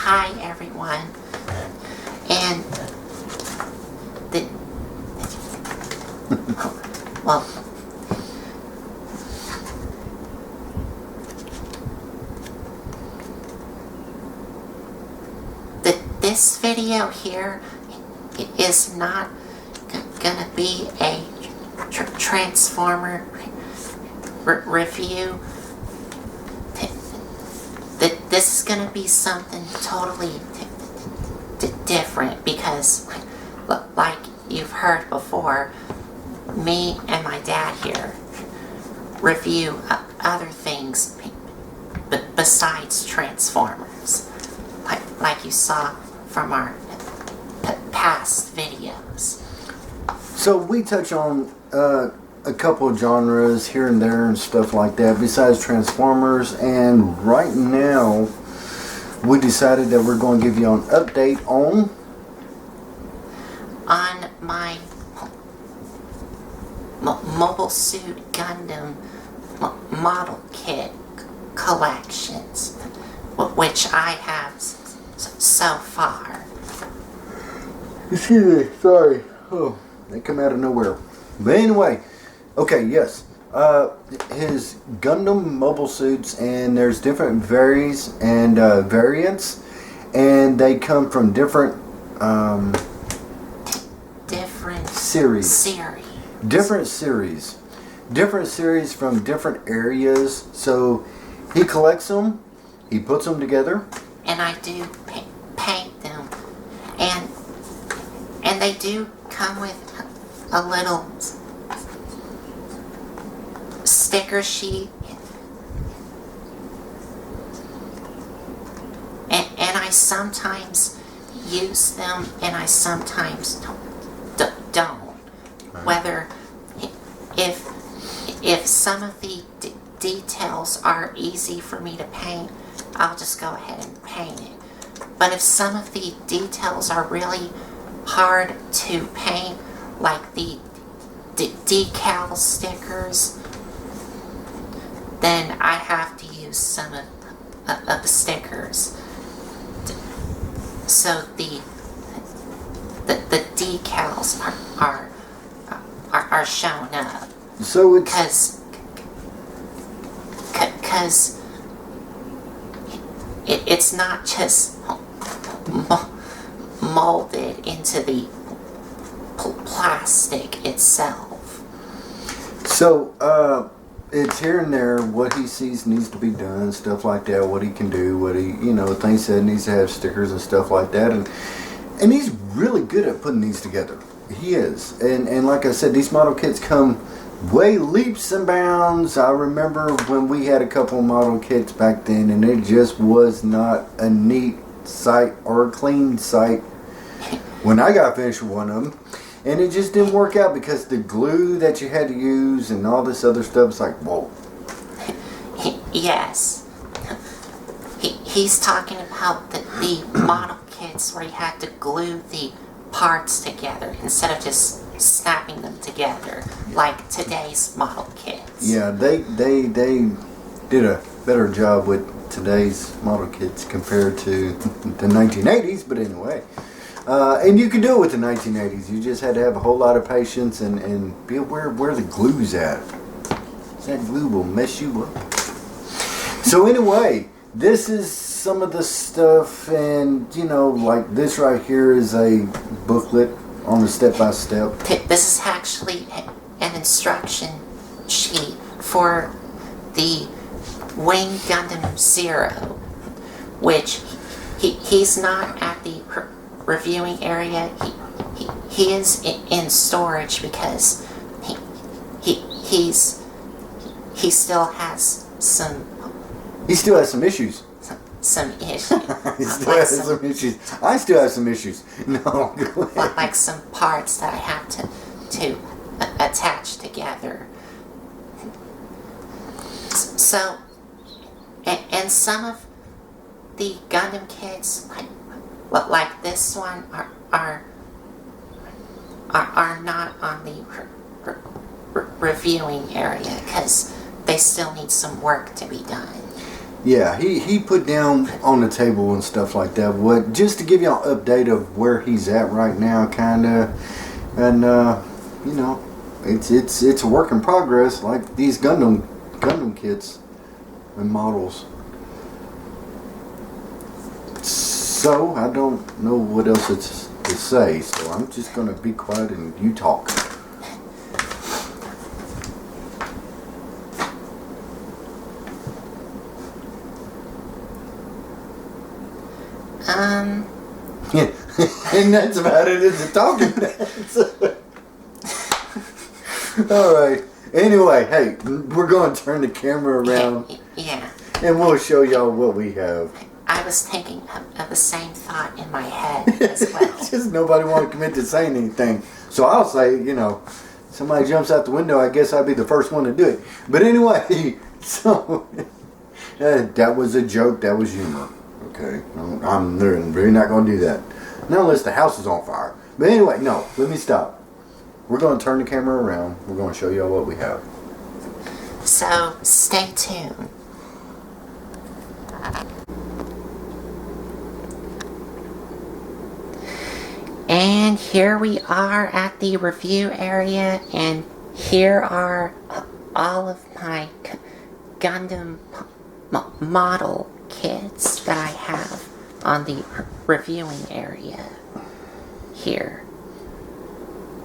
Hi everyone, and well, this video here is not gonna be a Transformer review. This is gonna be something totally different because, like you've heard before, me and my dad here review other things besides Transformers, like you saw from our past videos. So we touch on a couple of genres here and there and stuff like that besides Transformers, and right now we decided that we're going to give you an update on my Mobile Suit Gundam model kit collections, which I have so far. Excuse me, sorry. Oh, they come out of nowhere. But anyway, okay, yes. His Gundam mobile suits, and there's different variants, and they come from different series. Different series from different areas. So he collects them, he puts them together, and I do paint them, and they do come with a little sticker sheet, and I sometimes use them and I sometimes don't. Whether if some of the details are easy for me to paint, I'll just go ahead and paint it. But if some of the details are really hard to paint, like the decal stickers, then I have to use some of the stickers. So the decals are shown up. So it's because it's not just molded into the plastic itself. So it's here and there what he sees needs to be done, stuff like that, what he can do, what he, things that needs to have stickers and stuff like that, and he's really good at putting these together. He is. And like I said, these model kits come way leaps and bounds. I remember when we had a couple of model kits back then, and it just was not a neat sight or a clean sight when I got finished with one of them. And it just didn't work out because the glue that you had to use and all this other stuff, it's like, whoa. Yes. He's talking about the model kits where you had to glue the parts together instead of just snapping them together like today's model kits. Yeah, they did a better job with today's model kits compared to the 1980s, but anyway. And you could do it with the 1980s. You just had to have a whole lot of patience and be aware of where the glue's at. That glue will mess you up. So anyway, this is some of the stuff, and like this right here is a booklet on the step-by-step. This is actually an instruction sheet for the Wing Gundam Zero, which he's not at the reviewing area. He is in storage because he still has some. He still has some issues. Some issues. He still has some issues. I still have some issues. No, go ahead. Like some parts that I have to attach together. So, and some of the Gundam kits, like this one, are not on the reviewing area because they still need some work to be done. Yeah, he put down on the table and stuff like that. What just to give y'all an update of where he's at right now, kinda, and you know, it's a work in progress, like these Gundam kits and models. So I don't know what else it's to say, so I'm just gonna be quiet and you talk. Yeah, and that's about it. It's a talking. All right. Anyway, hey, we're going to turn the camera around. Yeah. And we'll show y'all what we have. I was thinking of the same thought in my head as well. Just nobody want to commit to saying anything. So I'll say, you know, somebody jumps out the window, I guess I'll be the first one to do it. But anyway, so that was a joke. That was humor. Okay, I'm really not going to do that. Not unless the house is on fire. But anyway, no, let me stop. We're going to turn the camera around. We're going to show y'all what we have. So, stay tuned. And here we are at the review area, and here are all of my Gundam model kits that I have on the reviewing area here.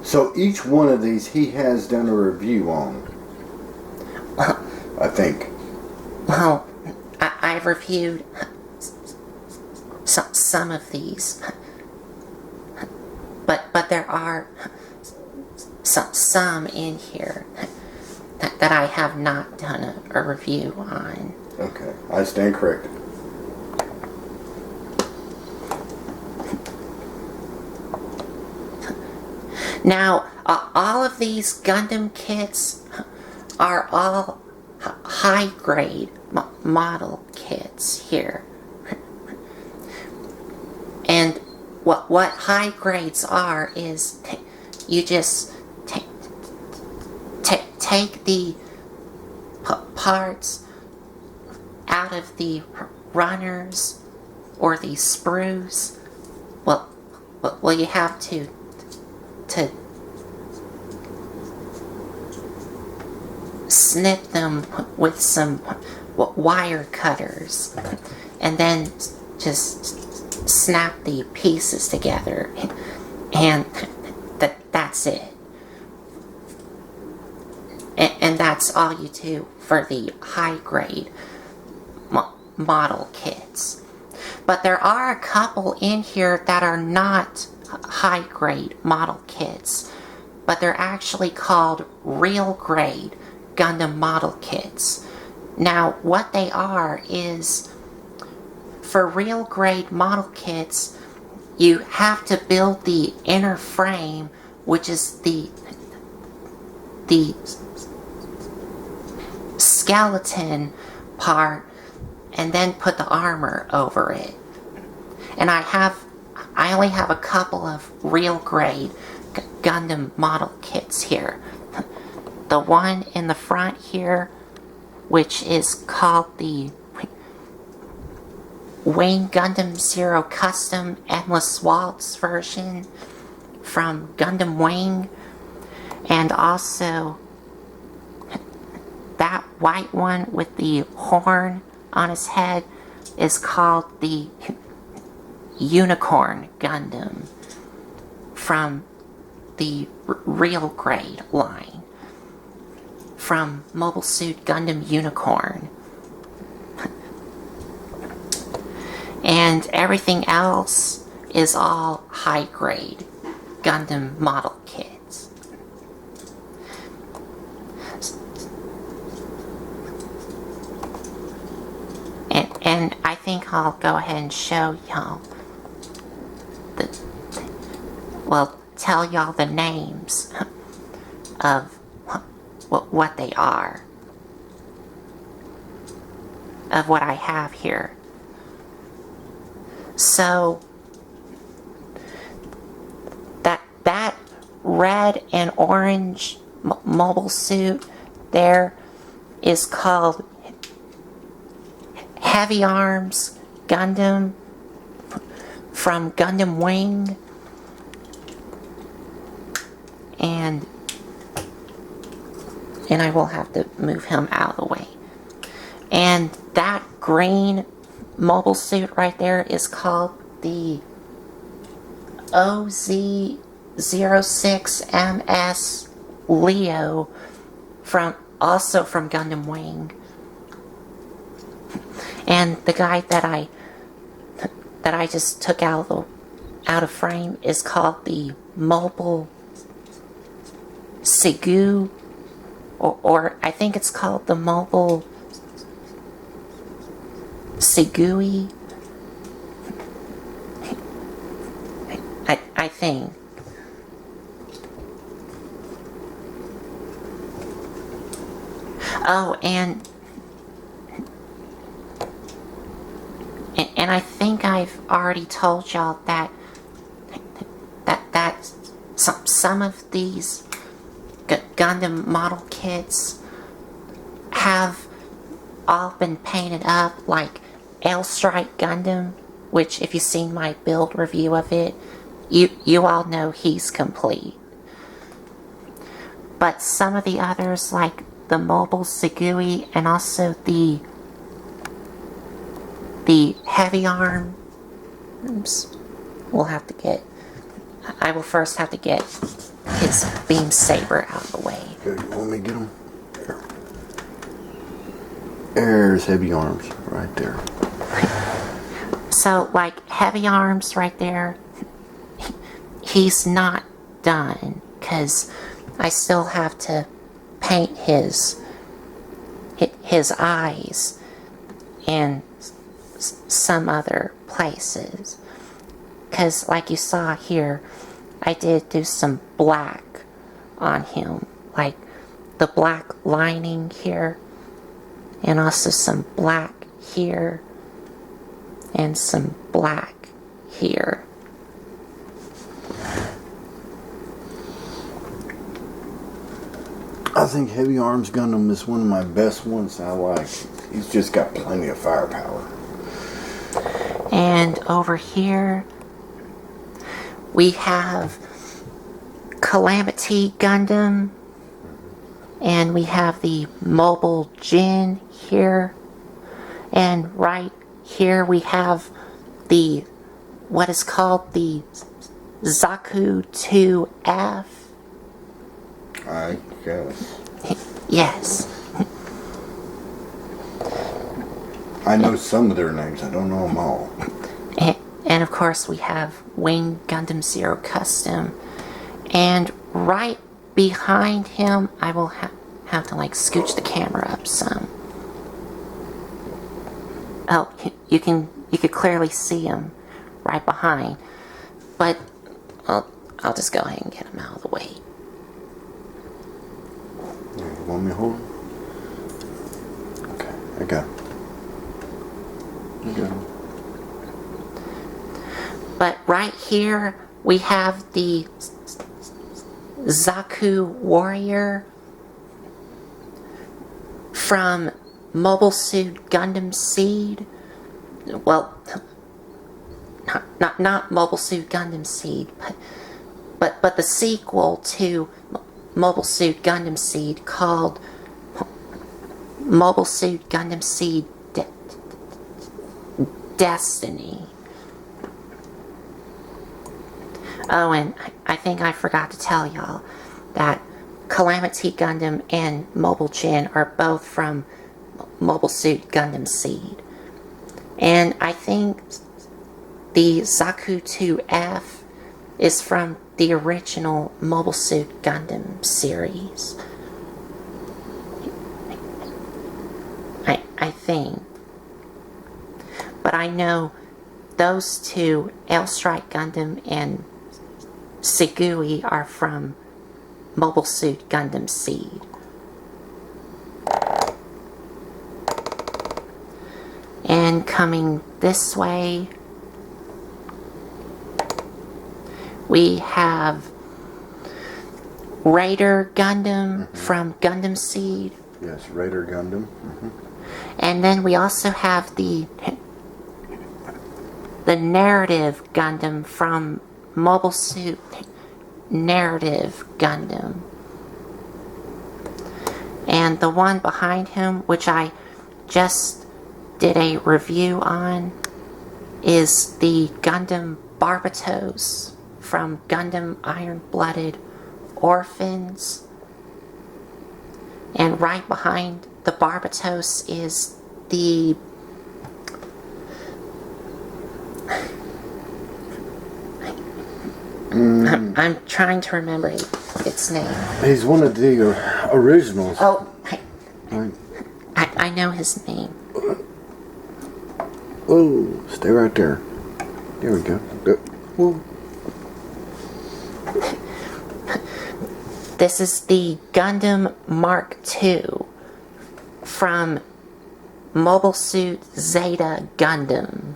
So each one of these he has done a review on, I think. Well, I've reviewed some of these, but there are some in here that I have not done a review on. Okay, I stand corrected. Now, all of these Gundam kits are all high-grade model kits here. And what high grades are is you just take the parts out of the runners or the sprues. Well, you have to snip them with some wire cutters, and then just snap the pieces together, and that's it. And that's all you do for the high grade model kits. But there are a couple in here that are not high grade model kits, but they're actually called real grade Gundam model kits. Now, what they are is, for real grade model kits, you have to build the inner frame, which is the skeleton part, and then put the armor over it. And I only have a couple of real grade Gundam model kits here. The one in the front here, which is called the Wing Gundam Zero Custom Endless Waltz version from Gundam Wing, and also that white one with the horn on his head is called the Unicorn Gundam from the real grade line from Mobile Suit Gundam Unicorn. And everything else is all high grade Gundam model kits. And I think I'll go ahead and show y'all tell y'all the names of what they are, of what I have here. So that red and orange mobile suit there is called Heavy Arms Gundam from Gundam Wing. And I will have to move him out of the way. And that green mobile suit right there is called the OZ06MS Leo, also from Gundam Wing. And the guy that I just took out of frame is called the Mobile Segu, or I think it's called the Mobile Segui. I think. Oh, and I think I've already told y'all that some of these Gundam model kits have all been painted up, like L-Strike Gundam, which if you've seen my build review of it, you all know he's complete. But some of the others, like the Mobile Segui and also the Heavy Arms, I will first have to get his beam saber out of the way. Here, you want me to get him? Here. There's Heavy Arms right there. So, like, Heavy Arms right there, he's not done, because I still have to paint his eyes and some other places. Because, like you saw here, I did do some black on him, like the black lining here, and also some black here, and some black here. I think Heavy Arms Gundam is one of my best ones I like. He's just got plenty of firepower. And over here, we have Calamity Gundam, and we have the Mobile Jin here, and right here we have what is called the Zaku 2F. I guess. Yes. I know some of their names, I don't know them all. And of course we have Wing Gundam Zero Custom. And right behind him, I will have to like scooch the camera up some. Oh, you could clearly see him right behind. But I'll just go ahead and get him out of the way. You want me to hold him? Okay, I got him. I got him. But right here, we have the Zaku Warrior from Mobile Suit Gundam Seed. Well, not Mobile Suit Gundam Seed, but the sequel to Mobile Suit Gundam Seed called Mobile Suit Gundam Seed Destiny. Oh, and I think I forgot to tell y'all that Calamity Gundam and Mobile Jin are both from Mobile Suit Gundam Seed. And I think the Zaku 2F is from the original Mobile Suit Gundam series. I think. But I know those two, L-Strike Gundam and Segui, are from Mobile Suit Gundam Seed. And coming this way, we have Raider Gundam from Gundam Seed. Yes, Raider Gundam. Mm-hmm. And then we also have the narrative Gundam from Mobile Suit Narrative Gundam. And the one behind him, which I just did a review on, is the Gundam Barbatos from Gundam Iron-Blooded Orphans. And right behind the Barbatos is the I'm trying to remember its name. He's one of the originals. Oh, Right. I know his name. Oh, stay right there. There we go. Whoa. This is the Gundam Mark II from Mobile Suit Zeta Gundam.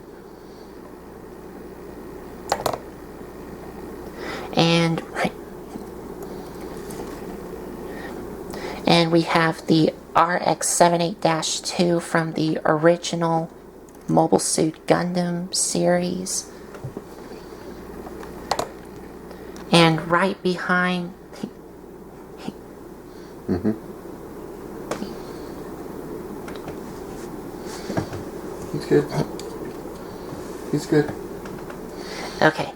And we have the RX-78-2 from the original Mobile Suit Gundam series. And right behind He's good. He's good. Okay.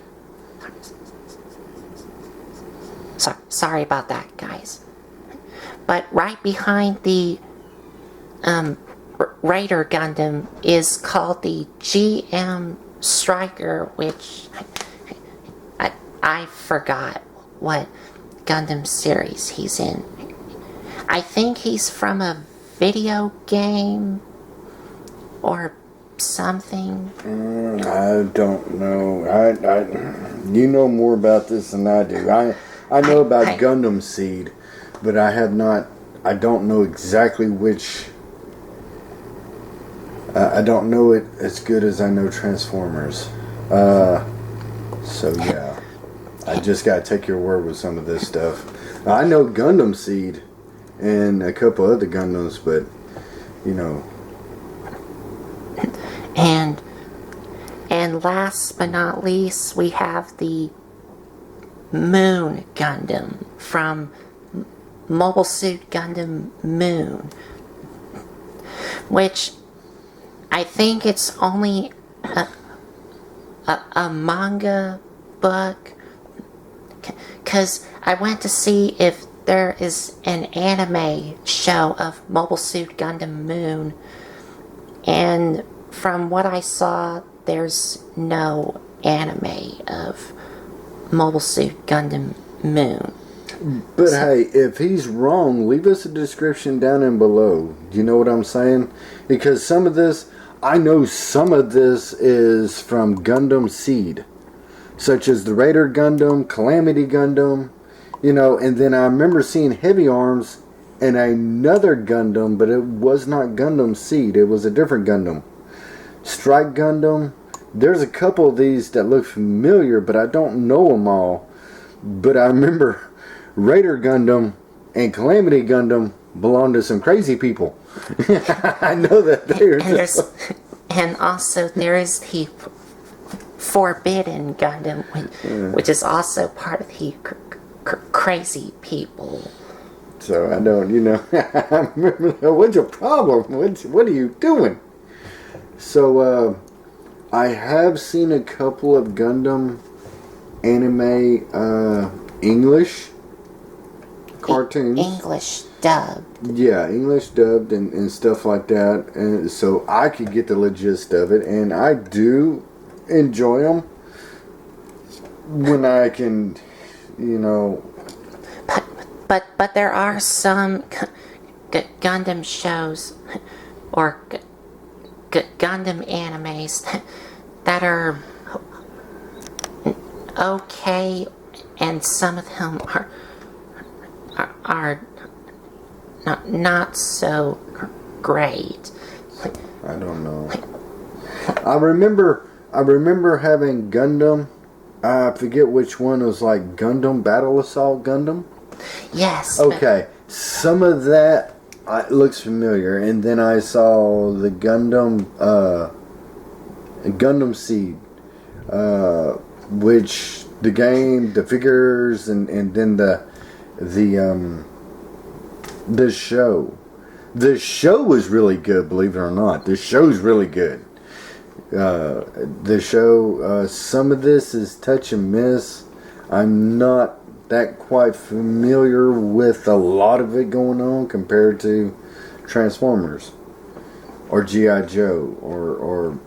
Sorry about that, guys. But right behind the Raider Gundam is called the GM Striker, which I forgot what Gundam series he's in. I think he's from a video game or something. I don't know. You know more about this than I do. I know about Gundam Seed, but I have not. I don't know exactly which. I don't know it as good as I know Transformers. So yeah, I just gotta take your word with some of this stuff. I know Gundam Seed and a couple other Gundams, but you know. And last but not least, we have the Moon Gundam from Mobile Suit Gundam Moon, which I think it's only a manga book, because I went to see if there is an anime show of Mobile Suit Gundam Moon, and from what I saw, there's no anime of Mobile Suit Gundam Moon. But hey, if he's wrong, leave us a description down in below. Do you know what I'm saying? Because some of this, I know some of this is from Gundam Seed, such as the Raider Gundam, Calamity Gundam, you know, and then I remember seeing Heavy Arms and another Gundam, but it was not Gundam Seed, it was a different Gundam. Strike Gundam. There's a couple of these that look familiar, but I don't know them all. But I remember Raider Gundam and Calamity Gundam belong to some crazy people. I know that and also there is the Forbidden Gundam, which is also part of the crazy people. So I don't, you know, I remember, what's your problem? What are you doing? So I have seen a couple of Gundam anime English cartoons. English dubbed. Yeah, English dubbed and stuff like that. And so I could get the gist of it. And I do enjoy them when I can, you know. But there are some Gundam shows or Gundam animes that are okay, and some of them are not so great. I don't know. I remember having Gundam. I forget which one. It was like Gundam Battle Assault Gundam. Yes. Okay. Some of that It looks familiar. And then I saw the Gundam Seed, which the game, the figures, and then the show. The show was really good, believe it or not. The show's really good. The show, some of this is touch and miss. I'm not that quite familiar with a lot of it going on compared to Transformers or G.I. Joe or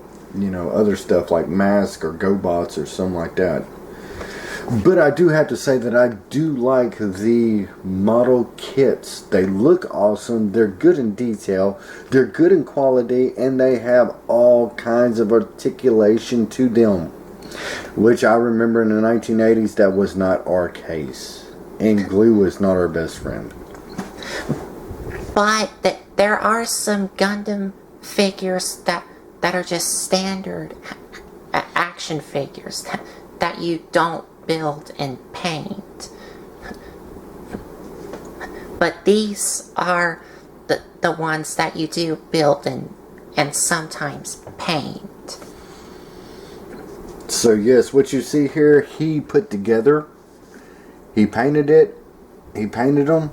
other stuff like Mask or GoBots or something like that. But I do have to say that I do like the model kits. They look awesome. They're good in detail. They're good in quality. And they have all kinds of articulation to them. Which I remember in the 1980s, that was not our case. And glue was not our best friend. But there are some Gundam figures that are just standard action figures that you don't build and paint. But these are the ones that you do build and sometimes paint. So yes, what you see here, he put together, he painted it, he painted them,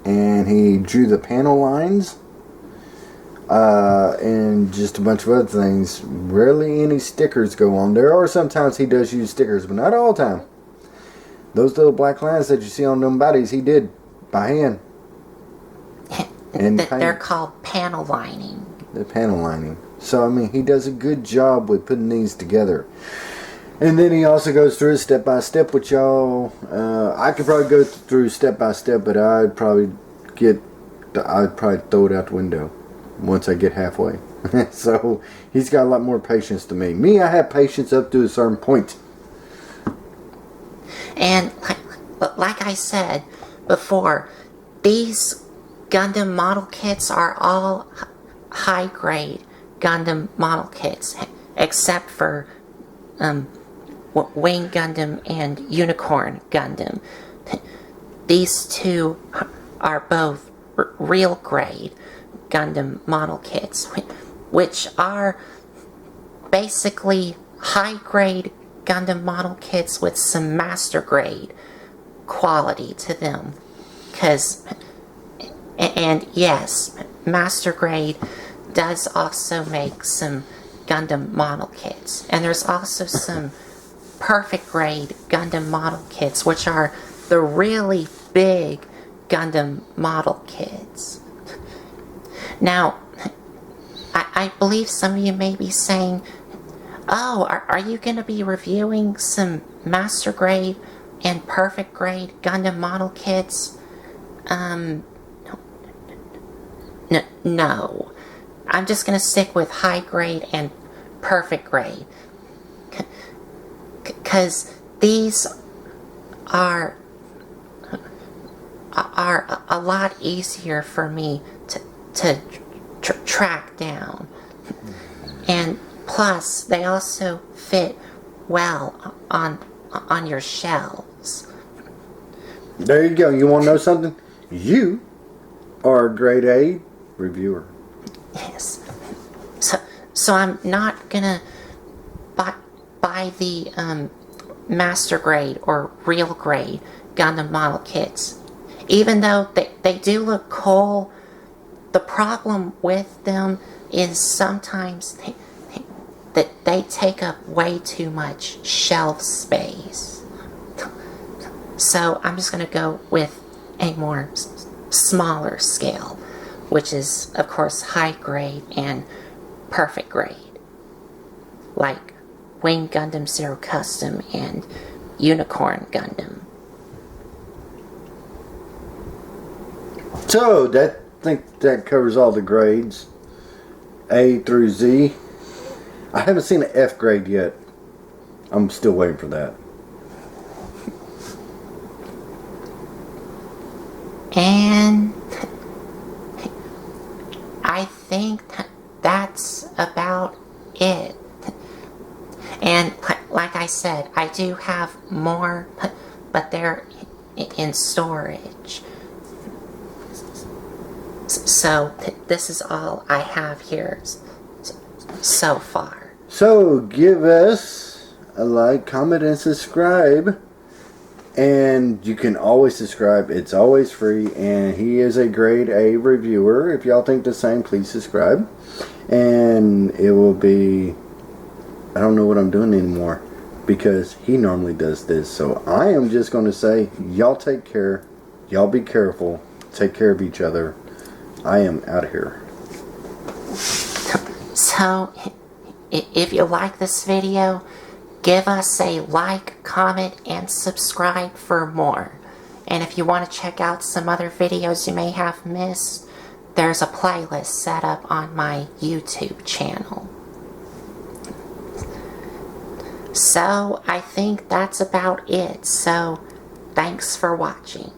and he drew the panel lines, and just a bunch of other things. Rarely any stickers go on. There are sometimes he does use stickers, but not all the time. Those little black lines that you see on them bodies, he did by hand. And they're called panel lining. The panel lining. So, I mean, he does a good job with putting these together. And then he also goes through it step by step, which y'all, I could probably go through step by step, but I'd probably throw it out the window once I get halfway. So, he's got a lot more patience than me. Me, I have patience up to a certain point. And like I said before, these Gundam model kits are all high grade Gundam model kits, except for Wing Gundam and Unicorn Gundam. These two are both real grade Gundam model kits, which are basically high grade Gundam model kits with some master grade quality to them. And yes, master grade does also make some Gundam model kits. And there's also some perfect grade Gundam model kits, which are the really big Gundam model kits. Now, I believe some of you may be saying, oh, are you going to be reviewing some master grade and perfect grade Gundam model kits? No. I'm just going to stick with high grade and perfect grade. Because these are a lot easier for me to track down. And plus, they also fit well on your shelves. There you go. You want to know something? You are a grade A reviewer. Yes. So I'm not gonna buy the master grade or real grade Gundam model kits. Even though they do look cool, the problem with them is sometimes they take up way too much shelf space. So I'm just going to go with a more smaller scale, which is, of course, high grade and perfect grade. Like Wing Gundam Zero Custom and Unicorn Gundam. So, I think that covers all the grades. A through Z. I haven't seen an F grade yet. I'm still waiting for that. And I think that's about it. And like I said, I do have more, but they're in storage. So this is all I have here so far. So give us a like, comment, and subscribe. And you can always subscribe. It's always free. And he is a grade A reviewer. If y'all think the same, please subscribe. And it will be... I don't know what I'm doing anymore, because he normally does this. So I am just going to say, y'all take care. Y'all be careful. Take care of each other. I am out of here. So, if you like this video, give us a like, comment, and subscribe for more. And if you want to check out some other videos you may have missed, there's a playlist set up on my YouTube channel. So, I think that's about it. So, thanks for watching.